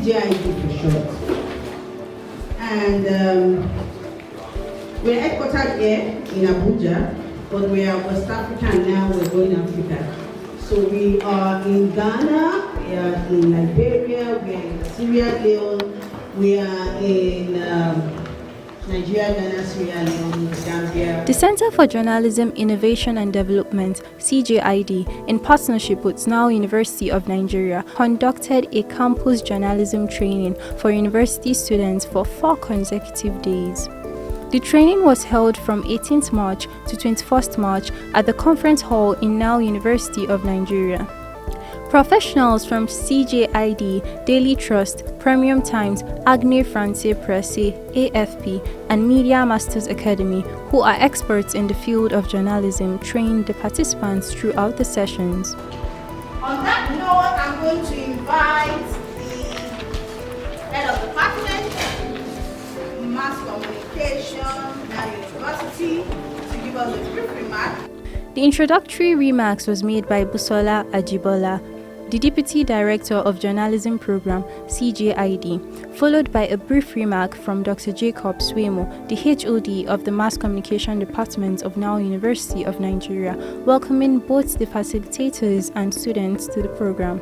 CJID for short. And we're headquartered here in Abuja, but we are West Africa and now we're going Africa. So we are in Ghana, we are in Liberia, we are in Sierra Leone, we are in Nigeria, Ghana, Sierra Leone, Gambia. The Center for Journalism, Innovation and Development, CJID, in partnership with Nile University of Nigeria, conducted a campus journalism training for university students for 4 consecutive days. The training was held from 18th March to 21st March at the conference hall in Nile University of Nigeria. Professionals from CJID, Daily Trust, Premium Times, Agne Francais Presse, AFP, and Media Masters Academy, who are experts in the field of journalism, trained the participants throughout the sessions. On that note, I'm going to invite the head of department, Mass Communication, Nile University, to give us a brief remark. The introductory remarks was made by Busola Ajibola, the Deputy Director of Journalism Program, CJID, followed by a brief remark from Dr. Jacob Swemo, the HOD of the Mass Communication Department of Nile University of Nigeria, welcoming both the facilitators and students to the program.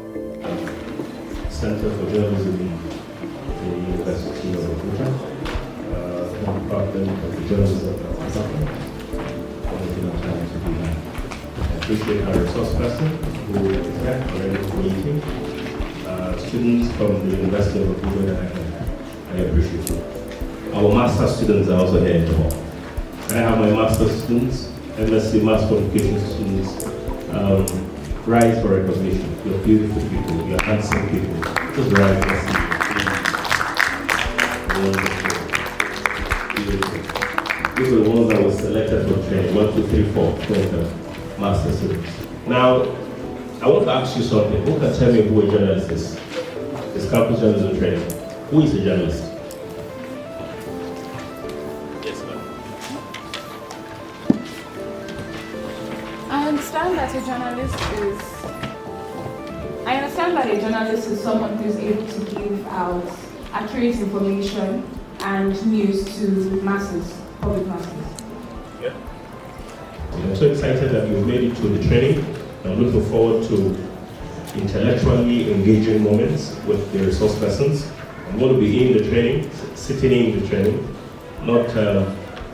Center for Journalism in the University of Abuja, Department of Journalism of Southern. I appreciate our resource person who is here already for meeting. Students from the University of Abuja, I appreciate you. Our master students are also here as well. I have my master students, MSc Mass Communication students. Rise for recognition. You're beautiful people, you're handsome people. Just rise and see. These are the ones that were selected for training. 1, 2, 3, 4, 20 master students. Now, I want to ask you something. Who can tell me who a journalist is? It's campus journalism training. Who is a journalist? Yes, ma'am. I understand that a journalist is someone who is able to give out accurate information and news to masses, public masses. Yeah. I'm so excited that you've made it to the training. I'm looking forward to intellectually engaging moments with the resource persons. I'm going to be in the training, sitting in the training, not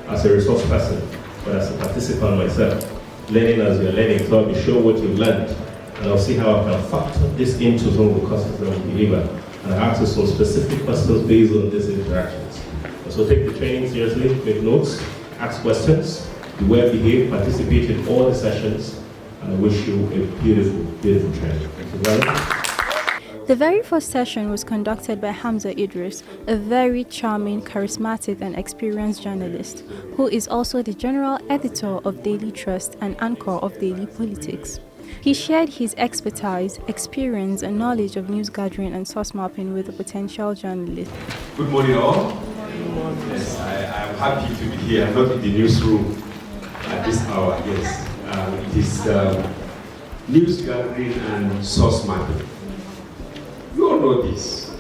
as a resource person, but as a participant myself, learning as you're learning. So I'll be sure what you've learned, and I'll see how I can factor this into some of the courses that we deliver, and ask you some specific questions based on these interactions. So take the training seriously, make notes, ask questions, be well behaved, participate in all the sessions, and I wish you a beautiful, beautiful training. Thank you very much. The very first session was conducted by Hamza Idris, a very charming, charismatic and experienced journalist, who is also the general editor of Daily Trust and anchor of Daily Politics. He shared his expertise, experience and knowledge of news gathering and source mapping with the potential journalist. Good morning all. Yes, I am happy to be here. I'm not in the newsroom at this hour, yes. It is news gathering and source mapping. You all know this.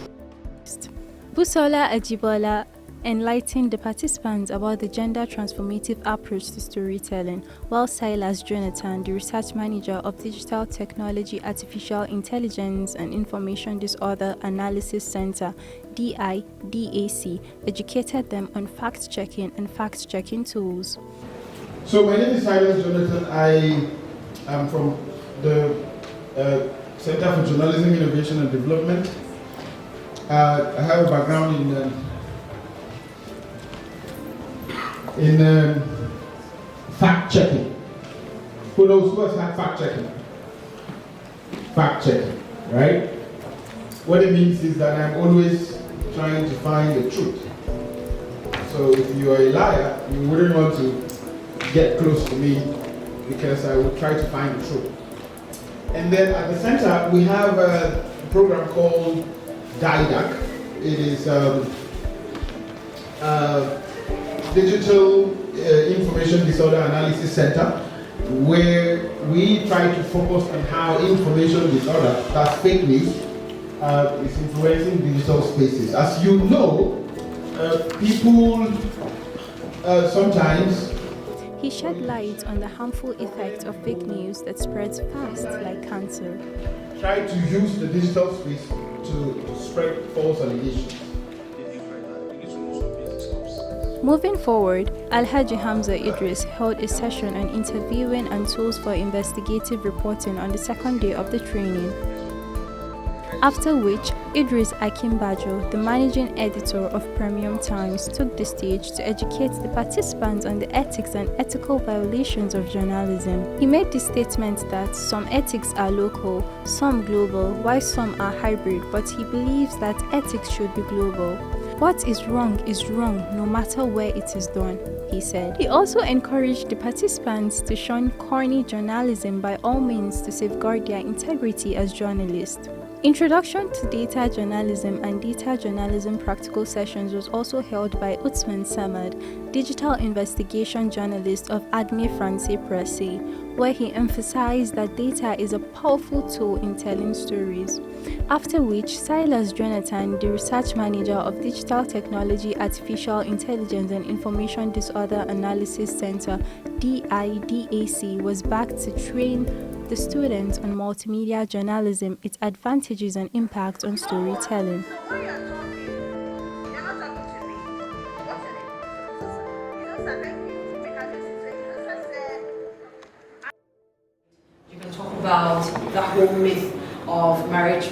Busola Ajibola enlightened the participants about the gender transformative approach to storytelling, while Silas Jonathan, the research manager of Digital Technology, Artificial Intelligence and Information Disorder Analysis Center, DIDAC, educated them on fact-checking and fact-checking tools. So my name is Silas Jonathan. I am from the Center for Journalism, Innovation and Development. I have a background in fact-checking. Who knows what's fact-checking? Fact-checking, right? What it means is that I'm always trying to find the truth. So if you are a liar, you wouldn't want to get close to me because I would try to find the truth. And then at the center, we have a program called DIDAC. It is Digital Information Disorder Analysis Center, where we try to focus on how information disorder, that's fake news, is influencing digital spaces. As you know, people sometimes... He shed light on the harmful effect of fake news that spreads fast like cancer. Try to use the digital space to spread false allegations. Moving forward, Alhaji Hamza Idris held a session on interviewing and tools for investigative reporting on the second day of the training. After which, Idris Akinbajo, the managing editor of Premium Times, took the stage to educate the participants on the ethics and ethical violations of journalism. He made the statement that some ethics are local, some global, while some are hybrid, but he believes that ethics should be global. What is wrong no matter where it is done, he said. He also encouraged the participants to shun corny journalism by all means to safeguard their integrity as journalists. Introduction to Data Journalism and Data Journalism practical sessions was also held by Utsman Samad, digital investigation journalist of Agne Francais Presse, where he emphasized that data is a powerful tool in telling stories. After which, Silas Jonathan, the research manager of Digital Technology, Artificial Intelligence and Information Disorder Analysis Center, DIDAC, was back to train the students on multimedia journalism, its advantages and impact on storytelling. You can talk about the whole myth of marriage,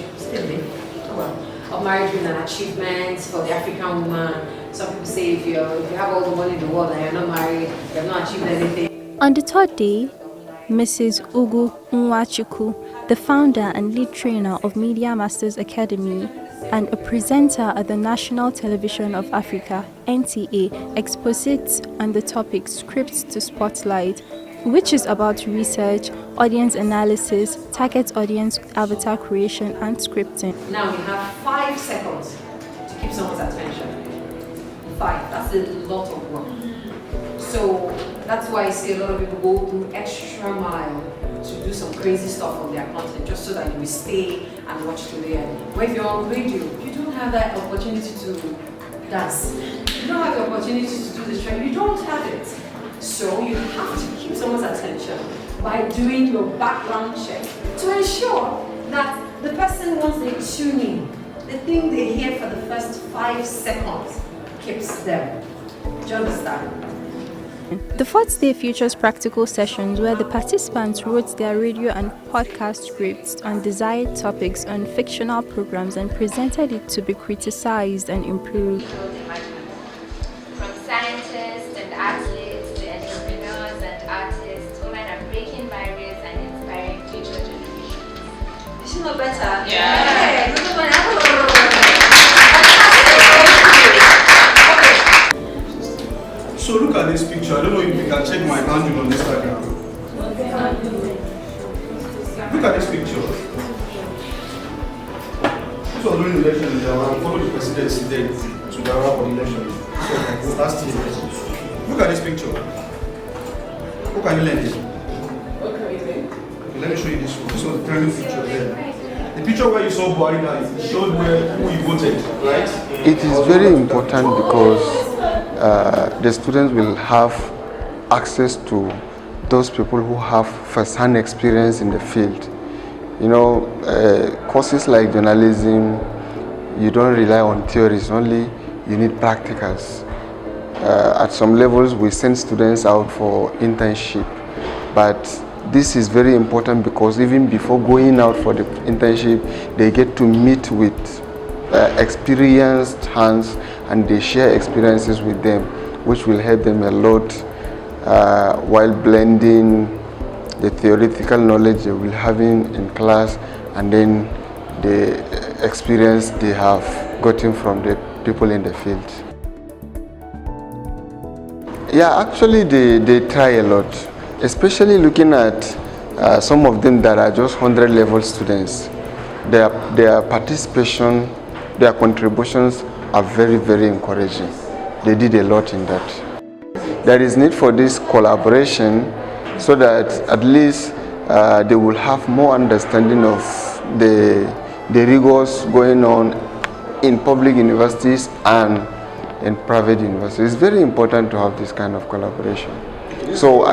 of marriage being an achievement for the African woman. Some people say if you have all the money in the world and you're not married, you have not achieved anything. On the third day, Mrs. Ugu Nwachukwu, the founder and lead trainer of Media Masters Academy and a presenter at the National Television of Africa, NTA, exposits on the topic Scripts to Spotlight, which is about research, audience analysis, target audience avatar creation, and scripting. Now we have 5 seconds to keep someone's attention. 5, that's a lot of work. So that's why I see a lot of people go through extra mile to do some crazy stuff on their content just so that you will stay and watch to the end. But if you're on radio, you don't have that opportunity to dance. You don't have the opportunity to do the training. You don't have it. So you have to keep someone's attention by doing your background check to ensure that the person, once they tune in, the thing they hear for the first 5 seconds keeps them. Do you understand? The fourth day features practical sessions where the participants wrote their radio and podcast scripts on desired topics on fictional programs and presented it to be criticized and improved. From scientists and athletes to entrepreneurs and artists, women are breaking barriers and inspiring future generations. Is she not better? Yeah. Okay. So look at this picture. I don't know if you can check my handle on Instagram. Look at this picture. This was during the election in Ghana. Follow the presidency then to Ghana for the election. So last year. Look at this picture. Who can you learn this? Okay, let me show you this one. This was the trending picture there. The picture where you saw Buhari now, it showed who you voted, right? It is very important because the students will have access to those people who have first-hand experience in the field. You know, courses like journalism, you don't rely on theories only, you need practicals. At some levels, we send students out for internship, but this is very important because even before going out for the internship, they get to meet with experienced hands and they share experiences with them, which will help them a lot while blending the theoretical knowledge they will have in class and then the experience they have gotten from the people in the field. Yeah, actually they try a lot, especially looking at some of them that are just 100 level students. Their participation, their contributions are very, very encouraging. They did a lot in that. There is need for this collaboration so that at least they will have more understanding of the the rigors going on in public universities and in private universities. It's very important to have this kind of collaboration. So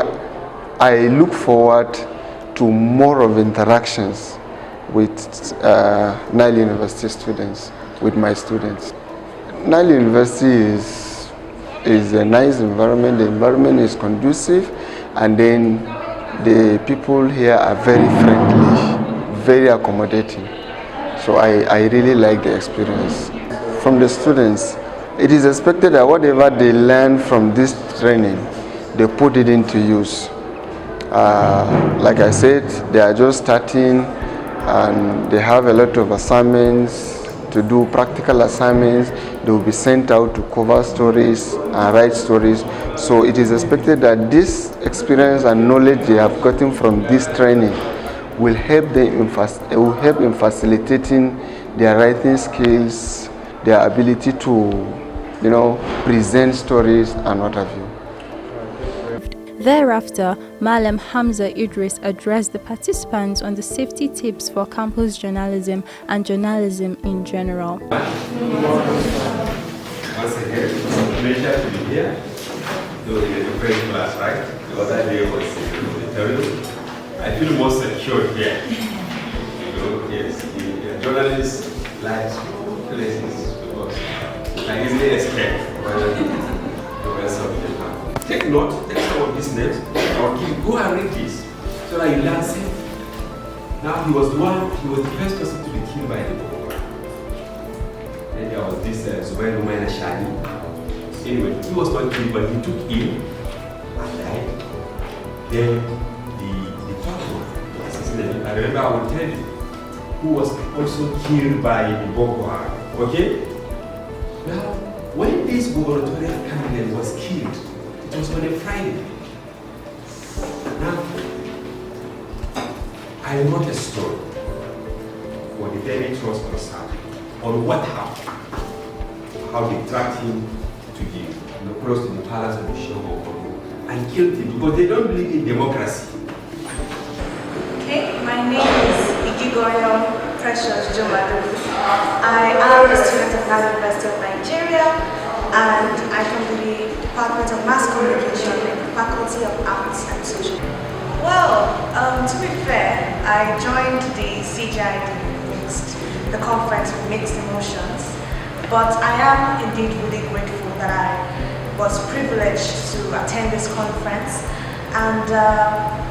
I look forward to more of interactions with Nile University students, with my students. Nile University is a nice environment. The environment is conducive, and then the people here are very friendly, very accommodating. So I really like the experience. From the students, it is expected that whatever they learn from this training, they put it into use. Like I said, they are just starting and they have a lot of assignments to do, practical assignments. They will be sent out to cover stories and write stories. So it is expected that this experience and knowledge they have gotten from this training will help them in facilitating their writing skills, their ability to, present stories and what have you. Thereafter, Malam Hamza Idris addressed the participants on the safety tips for campus journalism and journalism in general. Once again, it's a pleasure to be here. Though in a different class, right? The other day was in the auditorium. I feel more secure here. Yes, the journalists like small places because I easily escape whether the rest of them have. Take note, take some of these names, or go and read this so that you learn something. Now he was the first person to be killed by the bomb. Then there was this Zubair Umayyad Shani. Anyway, he was not killed, but he took ill and died. Then the father assassinated. I remember I will tell you who was also killed by the Boko Haram. Okay? Now, when this gubernatorial candidate was killed, it was on a Friday. Now, I wrote a story for the Daily Trust concern on what happened, how they tracked him to close to the palace of the Shogo and killed him because they don't believe in democracy. Okay, my name is Igigoyo Precious Jomadu. I am a student at Nile University of Nigeria, and I come from the Department of Mass Communication in the Faculty of Arts and Social. Well, to be fair, I joined the CJID the conference with mixed emotions, but I am indeed really grateful that I was privileged to attend this conference. And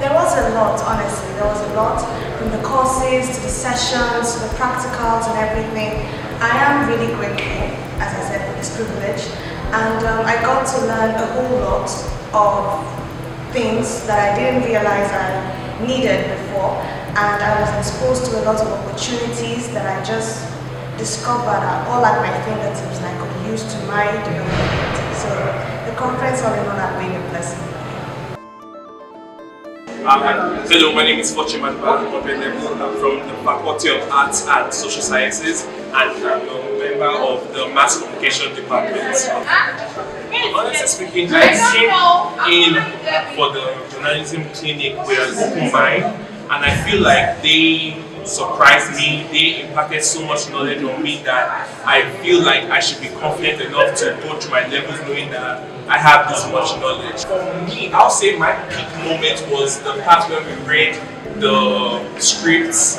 there was a lot, honestly, there was a lot, from the courses to the sessions to the practicals and everything. I am really grateful, as I said, for this privilege. And I got to learn a whole lot of things that I didn't realize I needed before. And I was exposed to a lot of opportunities that I just discovered are all at my fingertips and I could use to my development. So the conference all in all has been a blessing. Hello, my name is Fortuman Comm.Dept. I'm from the Faculty of Arts and Social Sciences, and I'm a member of the Mass Communication Department. Honestly speaking, I came in for the journalism clinic with an open mind, and I feel like they surprised me. They imparted so much knowledge on me that I feel like I should be confident enough to go through my levels knowing that I have this much knowledge. For me, I'll say my peak moment was the part where we read the scripts,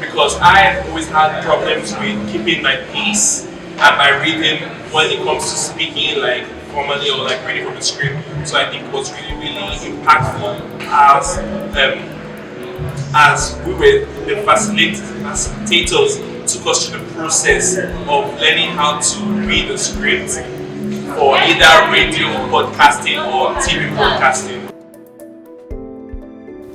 because I always had problems with keeping my pace and my rhythm when it comes to speaking like formally or like reading from the script. So I think it was really, really impactful as we were the facilitators took us through the process of learning how to read the script for either radio podcasting or TV broadcasting.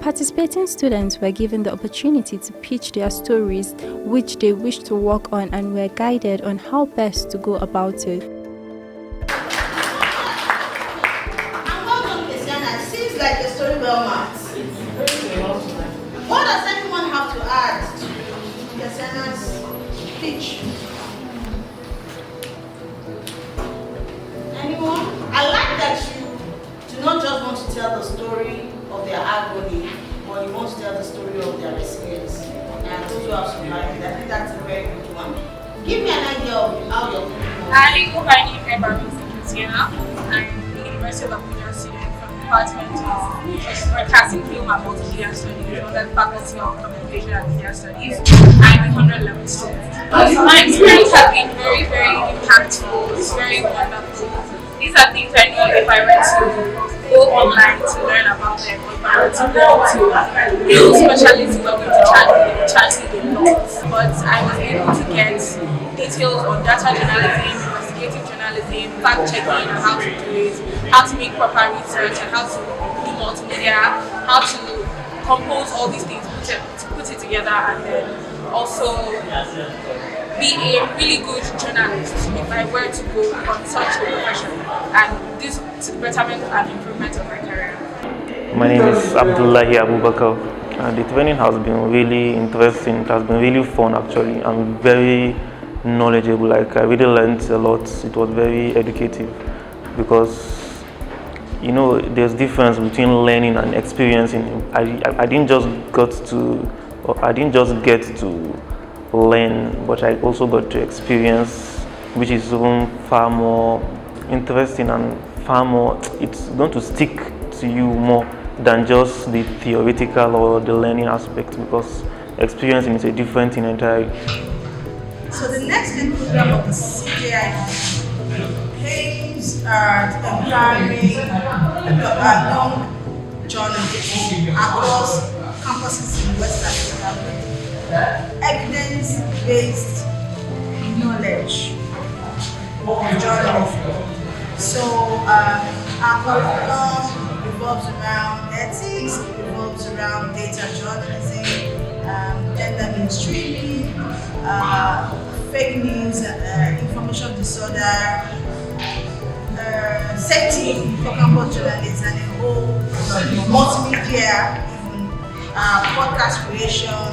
Participating students were given the opportunity to pitch their stories which they wished to work on and were guided on how best to go about it. Seems like the story well marked. What does anyone have to add to Kesana's pitch? Anyone? I like that you do not just want to tell the story of their agony, but you want to tell the story of their resilience. And and those who have survived. I think that's a very good one. Give me an idea of how your I go by the name of Christiana. I'm the University of Abuja student from the department of Broadcasting, Film and Multimedia Studies under the Faculty of Communication and Media Studies. I'm a 100 level student. My experience has been very, very impactful. It's very wonderful. These are things I know if I were to go online to learn about them, or if I were to go to real specialists who are going to charge me a lot. But I was able to get details on data journalism, investigative journalism, fact checking, and how to do it, how to make proper research, and how to do multimedia, how to compose all these things, put it together, and then also be a really good journalist if I were to go on such a profession, and this to the betterment and improvement of my career. My name is Abdullahi Abubakar. The training has been really interesting. It has been really fun actually, and very knowledgeable. Like I really learned a lot. It was very educative because there's difference between learning and experiencing. I didn't just get to learn, but I also got to experience, which is even far more interesting and far more. It's going to stick to you more than just the theoretical or the learning aspect, because experiencing is a different thing entirely. So the next big program of the CJID aims at empowering young journalists across campuses in West Africa with evidence-based knowledge of journalism. So our curriculum revolves around ethics, revolves around data journalism, gender mainstreaming, fake news, information disorder, safety for campus journalists, and a whole multimedia, even podcast creation,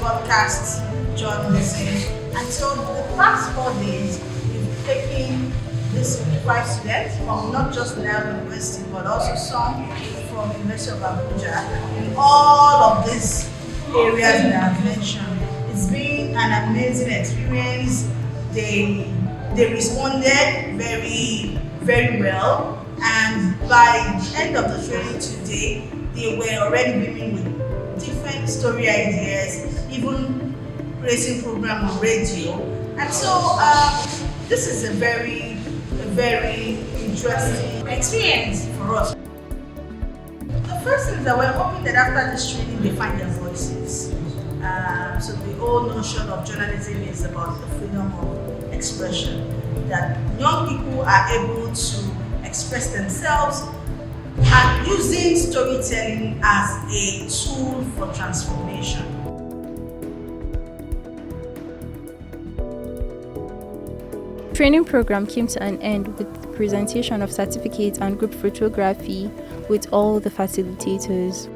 broadcast journalism. And so the past 4 days, we've taken these 5 students from not just Nile University, but also some from the University of Abuja in all of these areas that I've mentioned. It's been an amazing experience. They responded very, very well, and by the end of the training today, they were already beaming with different story ideas, even racing program on radio. And so this is a very interesting experience for us. The first thing is that we're hoping that after this training they find their voices. So the whole notion of journalism is about the freedom of expression, that young people are able to express themselves and using storytelling as a tool for transformation. Training program came to an end with the presentation of certificates and group photography with all the facilitators.